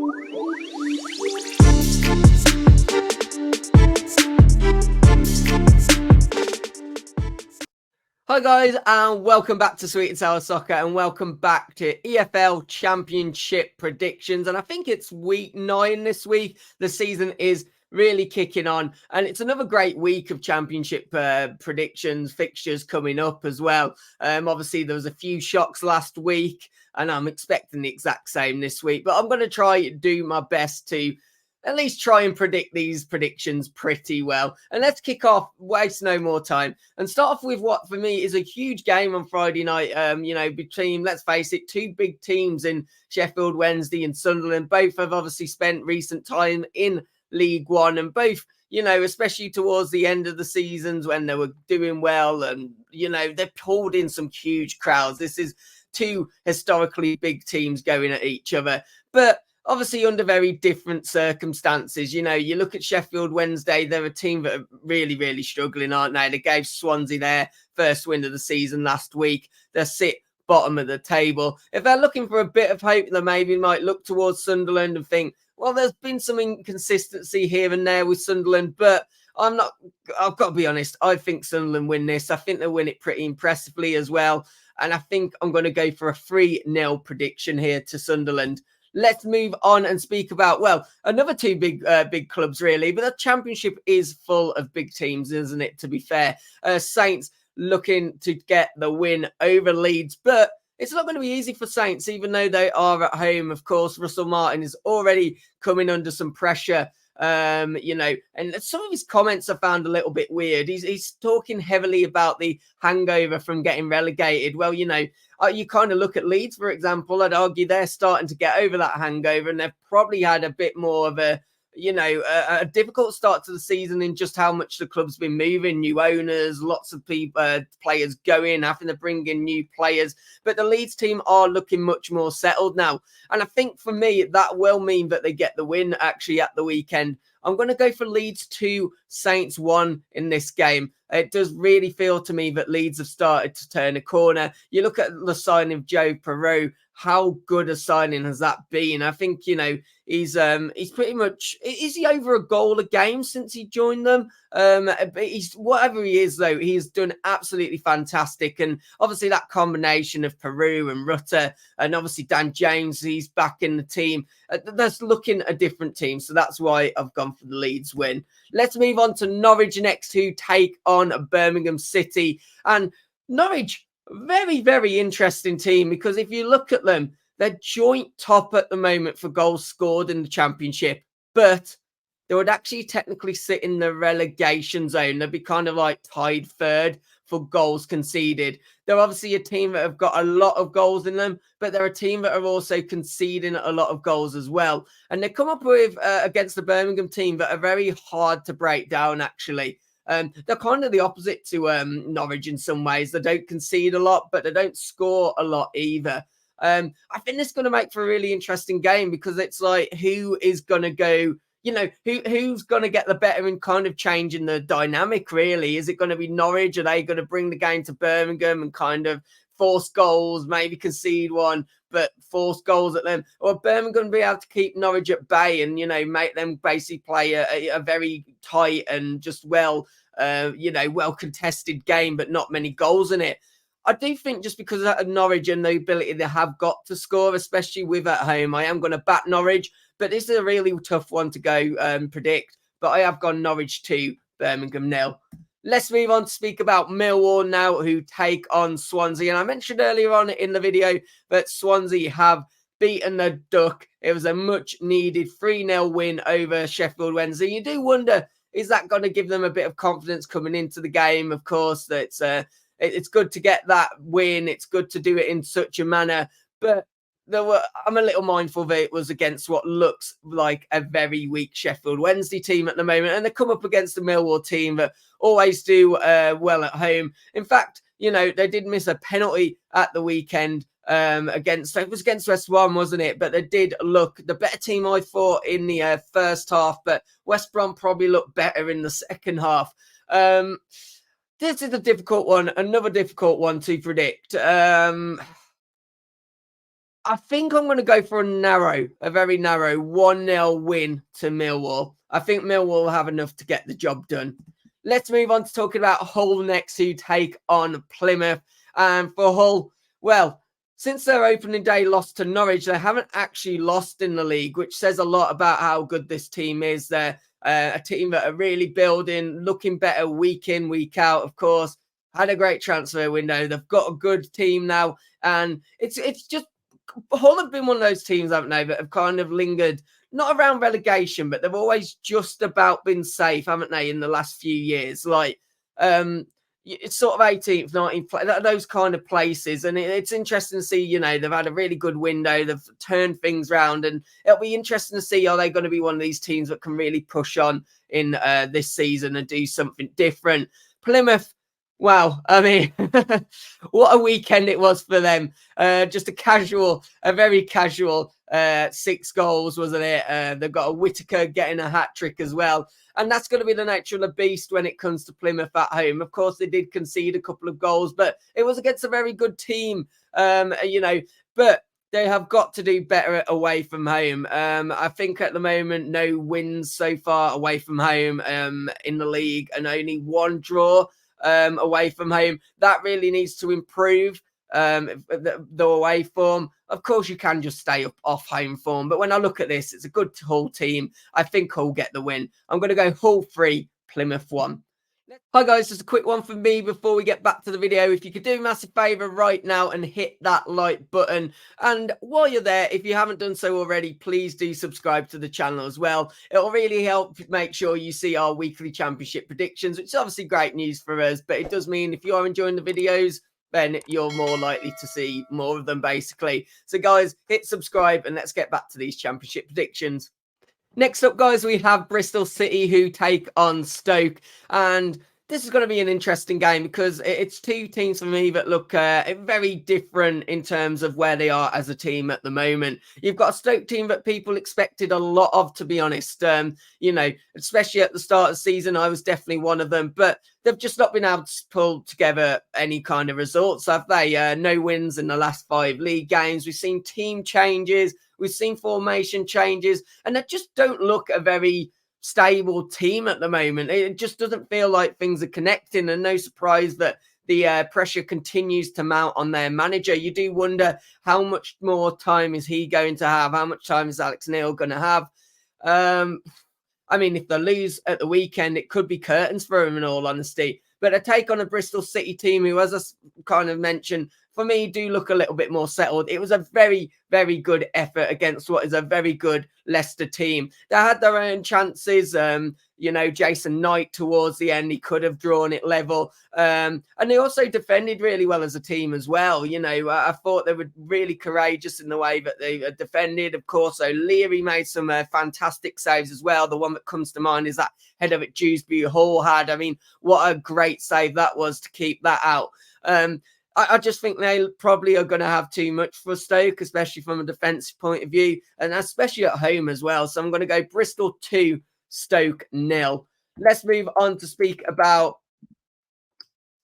Hi guys, and welcome back to Sweet and Sour Soccer, and welcome back to EFL Championship predictions. And I think it's week 9 this week. The season is really kicking on, and it's another great week of championship predictions, fixtures coming up as well. Obviously, there was a few shocks last week, and I'm expecting the exact same this week. But I'm going to try to do my best to at least try and predict these predictions pretty well. And let's kick off, waste no more time, and start off with what for me is a huge game on Friday night. Between, let's face it, two big teams in Sheffield Wednesday and Sunderland. Both have obviously spent recent time in League One, and both, especially towards the end of the seasons when they were doing well, and they've pulled in some huge crowds. This is two historically big teams going at each other, but obviously under very different circumstances. You look at Sheffield Wednesday, they're a team that are really, really struggling, aren't they? They gave Swansea their first win of the season last week. They sit bottom of the table. If they're looking for a bit of hope, they maybe might look towards Sunderland and think, well, there's been some inconsistency here and there with Sunderland, but I've got to be honest, I think Sunderland win this. I think they'll win it pretty impressively as well. And I think I'm going to go for a 3-0 prediction here to Sunderland. Let's move on and speak about, well, another two big clubs, really. But the Championship is full of big teams, isn't it, to be fair? Saints looking to get the win over Leeds. But it's not going to be easy for Saints, even though they are at home. Of course, Russell Martin is already coming under some pressure. And some of his comments I found a little bit weird. He's talking heavily about the hangover from getting relegated. Well, you kind of look at Leeds, for example. I'd argue they're starting to get over that hangover, and they've probably had a bit more of a difficult start to the season in just how much the club's been moving, new owners, lots of people, players going, having to bring in new players. But the Leeds team are looking much more settled now. And I think for me, that will mean that they get the win actually at the weekend. I'm going to go for Leeds 2, Saints 1 in this game. It does really feel to me that Leeds have started to turn a corner. You look at the signing of Joe Perreault. How good a signing has that been? I think, he's pretty much, is he over a goal a game since he joined them? But he's, whatever he is, though, he's done absolutely fantastic. And obviously that combination of Perreault and Rutter, and obviously Dan James, he's back in the team. That's looking a different team. So that's why I've gone for the Leeds win. Let's move on to Norwich next, who take on Birmingham City. And Norwich, very, very interesting team, because if you look at them, they're joint top at the moment for goals scored in the Championship, but they would actually technically sit in the relegation zone. They'd be kind of like tied third for goals conceded. They're obviously a team that have got a lot of goals in them, but they're a team that are also conceding a lot of goals as well. And they come up with, against the Birmingham team, that are very hard to break down, actually. They're kind of the opposite to Norwich in some ways. They don't concede a lot, but they don't score a lot either. I think this is going to make for a really interesting game, because it's like, who is going to go, who's going to get the better in kind of changing the dynamic, really? Is it going to be Norwich? Are they going to bring the game to Birmingham and kind of force goals, maybe concede one, but force goals at them? Or are Birmingham going to be able to keep Norwich at bay and, make them basically play a very tight and just well contested game, but not many goals in it? I do think just because of Norwich and the ability they have got to score, especially with at home, I am going to back Norwich. But this is a really tough one to go predict. But I have gone Norwich 2, Birmingham 0. Let's move on to speak about Millwall now, who take on Swansea. And I mentioned earlier on in the video that Swansea have beaten the Duck. It was a much-needed 3-0 win over Sheffield Wednesday. You do wonder, is that going to give them a bit of confidence coming into the game? Of course, it's good to get that win. It's good to do it in such a manner. But I'm a little mindful that it was against what looks like a very weak Sheffield Wednesday team at the moment. And they come up against the Millwall team that always do well at home. In fact, they did miss a penalty at the weekend against West Brom, wasn't it? But they did look the better team, I thought, in the first half. But West Brom probably looked better in the second half. This is a difficult one, another difficult one to predict. I think I'm going to go for a very narrow 1-0 win to Millwall. I think Millwall will have enough to get the job done. Let's move on to talking about Hull next, who take on Plymouth. And for Hull, well, since their opening day loss to Norwich, they haven't actually lost in the league, which says a lot about how good this team is. They're a team that are really building, looking better week in, week out, of course. Had a great transfer window. They've got a good team now. And it's just Hull have been one of those teams, haven't they, that have kind of lingered, not around relegation, but they've always just about been safe, haven't they, in the last few years? Like, it's sort of 18th, 19th, those kind of places. And it's interesting to see, you know, they've had a really good window. They've turned things around. And it'll be interesting to see, are they going to be one of these teams that can really push on in this season and do something different? Plymouth, wow, I mean, what a weekend it was for them. Just a very casual 6 goals, wasn't it? They've got a Whittaker getting a hat-trick as well. And that's going to be the nature of the beast when it comes to Plymouth at home. Of course, they did concede a couple of goals, but it was against a very good team, you know. But they have got to do better away from home. I think at the moment, no wins so far away from home in the league, and only 1 draw away from home. That really needs to improve. The away form, of course, you can just stay up off home form, but when I look at this, it's a good Hull team. I think Hull get the win. I'm going to go Hull 3, Plymouth 1. Hi guys, just a quick one from me before we get back to the video. If you could do a massive favour right now and hit that like button, and while you're there, if you haven't done so already, please do subscribe to the channel as well. It'll really help make sure you see our weekly championship predictions, which is obviously great news for us, but it does mean if you are enjoying the videos, then you're more likely to see more of them, basically. So guys, hit subscribe and let's get back to these championship predictions. Next up, guys, we have Bristol City, who take on Stoke. And this is going to be an interesting game because it's 2 teams for me that look very different in terms of where they are as a team at the moment. You've got a Stoke team that people expected a lot of, to be honest. You know, especially at the start of the season, I was definitely one of them. But they've just not been able to pull together any kind of results, have they? No wins in the last 5 league games. We've seen team changes. We've seen formation changes. And they just don't look a very stable team at the moment. It just doesn't feel like things are connecting, and no surprise that the pressure continues to mount on their manager. You do wonder how much more time is he going to have? How much time is Alex Neil going to have? I mean, if they lose at the weekend, it could be curtains for him, in all honesty. But a take on a Bristol City team who, as I kind of mentioned, for me, do look a little bit more settled. It was a very, very good effort against what is a very good Leicester team. They had their own chances. You know, Jason Knight towards the end, he could have drawn it level. And they also defended really well as a team as well. You know, I thought they were really courageous in the way that they defended. Of course, O'Leary made some fantastic saves as well. The one that comes to mind is that header that Dewsbury Hall had. I mean, what a great save that was to keep that out. I just think they probably are going to have too much for Stoke, especially from a defensive point of view, and especially at home as well. So I'm going to go Bristol 2, Stoke 0. Let's move on to speak about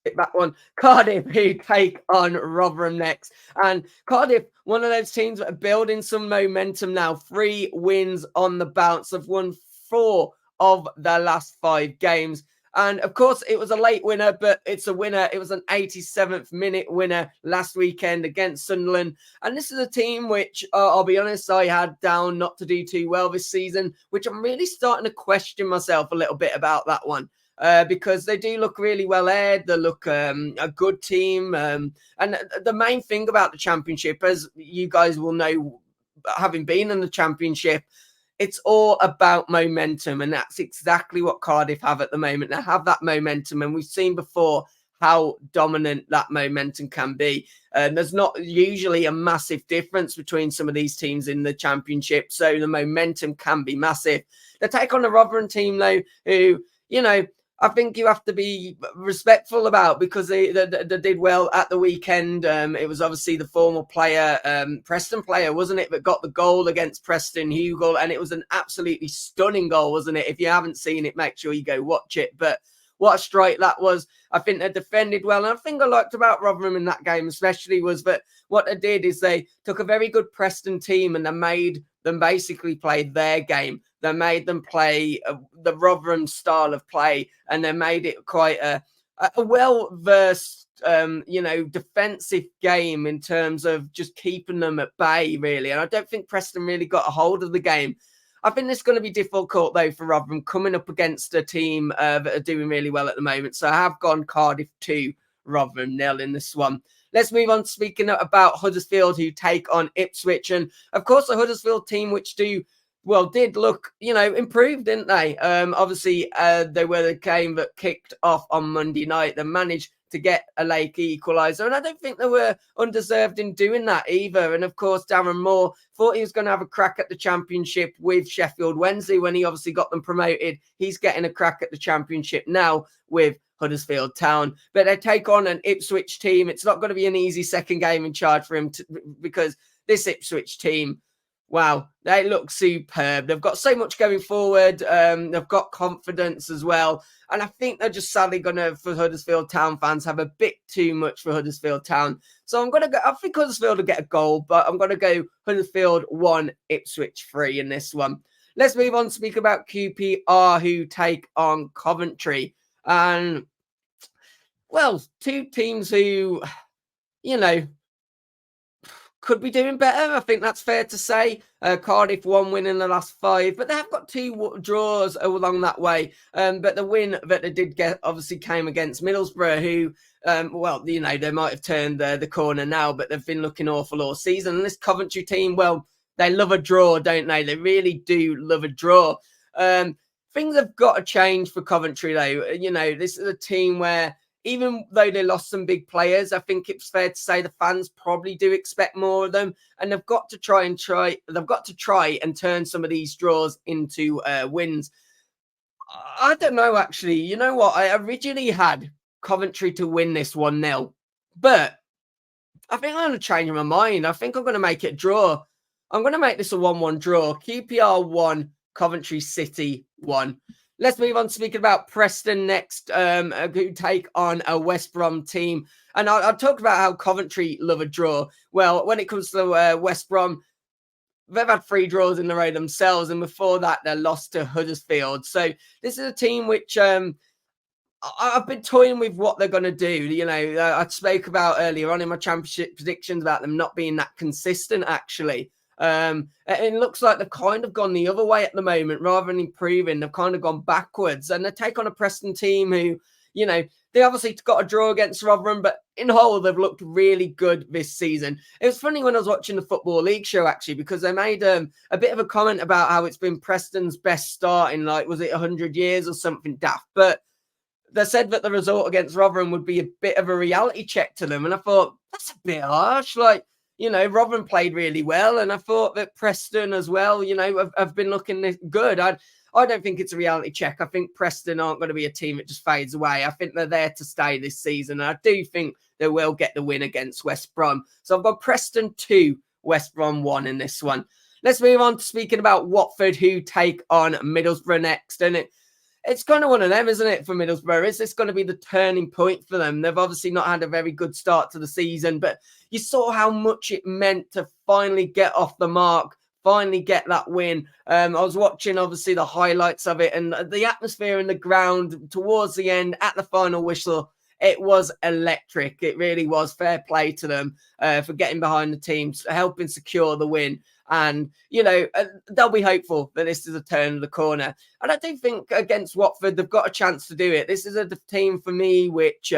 that one. Cardiff, who take on Rotherham next. And Cardiff, one of those teams that are building some momentum now. 3 wins on the bounce. Have won 4 of their last 5 games. And of course, it was a late winner, but it's a winner. It was an 87th minute winner last weekend against Sunderland. And this is a team which, I'll be honest, I had down not to do too well this season, which I'm really starting to question myself a little bit about that one. Because they do look really well aired. They look a good team. And the main thing about the Championship, as you guys will know, having been in the Championship, it's all about momentum, and that's exactly what Cardiff have at the moment. They have that momentum, and we've seen before how dominant that momentum can be. There's not usually a massive difference between some of these teams in the Championship, so the momentum can be massive. They take on a Rotherham team, though, who, you know, I think you have to be respectful about, because they did well at the weekend. It was obviously the former player, Preston player, wasn't it, that got the goal against Preston, Hugo, and it was an absolutely stunning goal, wasn't it? If you haven't seen it, make sure you go watch it. But what a strike that was. I think they defended well. And I think I liked about Rotherham in that game especially was that what they did is they took a very good Preston team and they made them basically play their game. They made them play the Rotherham style of play, and they made it quite a well-versed, defensive game in terms of just keeping them at bay, really. And I don't think Preston really got a hold of the game. I think it's going to be difficult, though, for Rotherham coming up against a team that are doing really well at the moment. So I have gone Cardiff 2, Rotherham 0 in this one. Let's move on to speaking about Huddersfield, who take on Ipswich. And, of course, the Huddersfield team, which did look, improved, didn't they? Obviously, they were the game that kicked off on Monday night. They managed to get a late equaliser, and I don't think they were undeserved in doing that either. And, of course, Darren Moore thought he was going to have a crack at the Championship with Sheffield Wednesday when he obviously got them promoted. He's getting a crack at the Championship now with Huddersfield Town, but they take on an Ipswich team. It's not going to be an easy second game in charge for him because this Ipswich team, wow, they look superb. They've got so much going forward. They've got confidence as well. And I think they're just sadly going to, for Huddersfield Town fans, have a bit too much for Huddersfield Town. So I'm going to go, I think Huddersfield will get a goal, but I'm going to go Huddersfield 1, Ipswich 3 in this one. Let's move on to speak about QPR, who take on Coventry. And, well, two teams who, could be doing better. I think that's fair to say. Cardiff 1 win in the last 5, but they have got 2 draws along that way. But the win that they did get obviously came against Middlesbrough, who, they might have turned the corner now, but they've been looking awful all season. And this Coventry team, well, they love a draw, don't they? They really do love a draw. Things have got to change for Coventry, though. This is a team where, even though they lost some big players, I think it's fair to say the fans probably do expect more of them, and they've got to try and turn some of these draws into wins. I don't know, actually. You know what? I originally had Coventry to win this 1-0, but I think I'm going to change my mind. I think I'm going to make it a draw. I'm going to make this a 1-1 draw. QPR 1, Coventry City 1. Let's move on to speaking about Preston next, who take on a West Brom team. And I'll talk about how Coventry love a draw. Well, when it comes to West Brom, they've had 3 draws in a row themselves. And before that, they lost to Huddersfield. So this is a team which I've been toying with what they're going to do. I spoke about earlier on in my championship predictions about them not being that consistent, actually. It looks like they've kind of gone the other way at the moment. Rather than improving, they've kind of gone backwards. And they take on a Preston team who, they obviously got a draw against Rotherham, but in whole, they've looked really good this season. It was funny when I was watching the Football League show, actually, because they made a bit of a comment about how it's been Preston's best start in, was it 100 years or something daft? But they said that the result against Rotherham would be a bit of a reality check to them. And I thought, that's a bit harsh. Rotherham played really well, and I thought that Preston as well, have been looking good. I don't think it's a reality check. I think Preston aren't going to be a team that just fades away. I think they're there to stay this season, and I do think they will get the win against West Brom. So I've got Preston 2, West Brom 1 in this one. Let's move on to speaking about Watford, who take on Middlesbrough next, and it's kind of one of them, isn't it, for Middlesbrough? Is this going to be the turning point for them? They've obviously not had a very good start to the season, but you saw how much it meant to finally get off the mark, finally get that win. I was watching, obviously, the highlights of it, and the atmosphere in the ground towards the end, at the final whistle, it was electric. It really was. Fair play to them for getting behind the team, helping secure the win. And, they'll be hopeful that this is a turn of the corner. And I do think against Watford, they've got a chance to do it. This is a team for me which,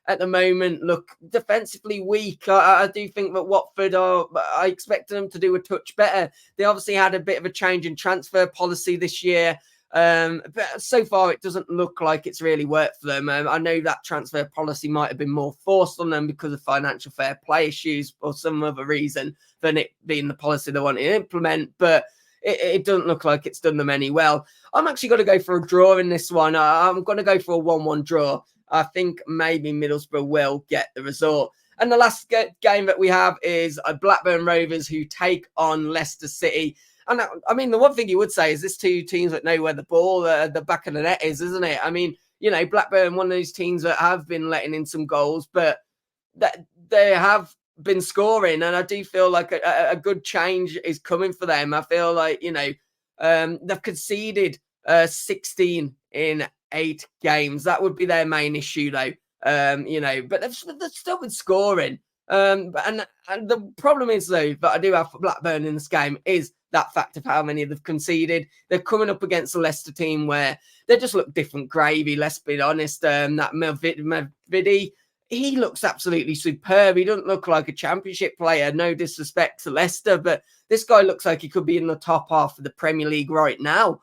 at the moment, look defensively weak. I do think that Watford I expect them to do a touch better. They obviously had a bit of a change in transfer policy this year. But so far, it doesn't look like it's really worked for them. I know that transfer policy might have been more forced on them because of financial fair play issues or some other reason than it being the policy they want to implement. But it doesn't look like it's done them any well. I'm actually going to go for a draw in this one. I'm going to go for a 1-1 draw. I think maybe Middlesbrough will get the result. And the last game that we have is Blackburn Rovers, who take on Leicester City. And I mean, the one thing you would say is this 2 teams that know where the ball, the back of the net is, isn't it? I mean, Blackburn, one of those teams that have been letting in some goals, but that they have been scoring, and I do feel like a good change is coming for them. I feel like, they've conceded 16 in 8 games. That would be their main issue, though. But they've still been scoring. And the problem is, though, that I do have for Blackburn in this game is that fact of how many they've conceded. They're coming up against a Leicester team where they just look different gravy, let's be honest. That Mavidi, he looks absolutely superb. He doesn't look like a championship player. No disrespect to Leicester, but this guy looks like he could be in the top half of the Premier League right now.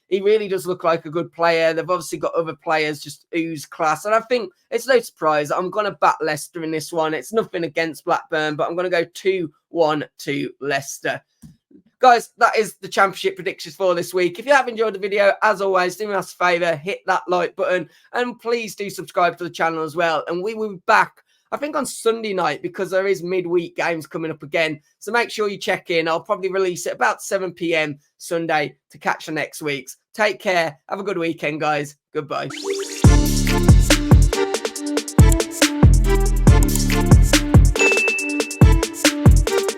He really does look like a good player. They've obviously got other players just ooze class. And I think it's no surprise. I'm going to back Leicester in this one. It's nothing against Blackburn, but I'm going to go 2-1 to Leicester. Guys, that is the championship predictions for this week. If you have enjoyed the video, as always, do me a favour, hit that like button, and please do subscribe to the channel as well. And we will be back, I think, on Sunday night, because there is midweek games coming up again. So make sure you check in. I'll probably release it about 7 p.m. Sunday to catch the next week's. Take care. Have a good weekend, guys. Goodbye.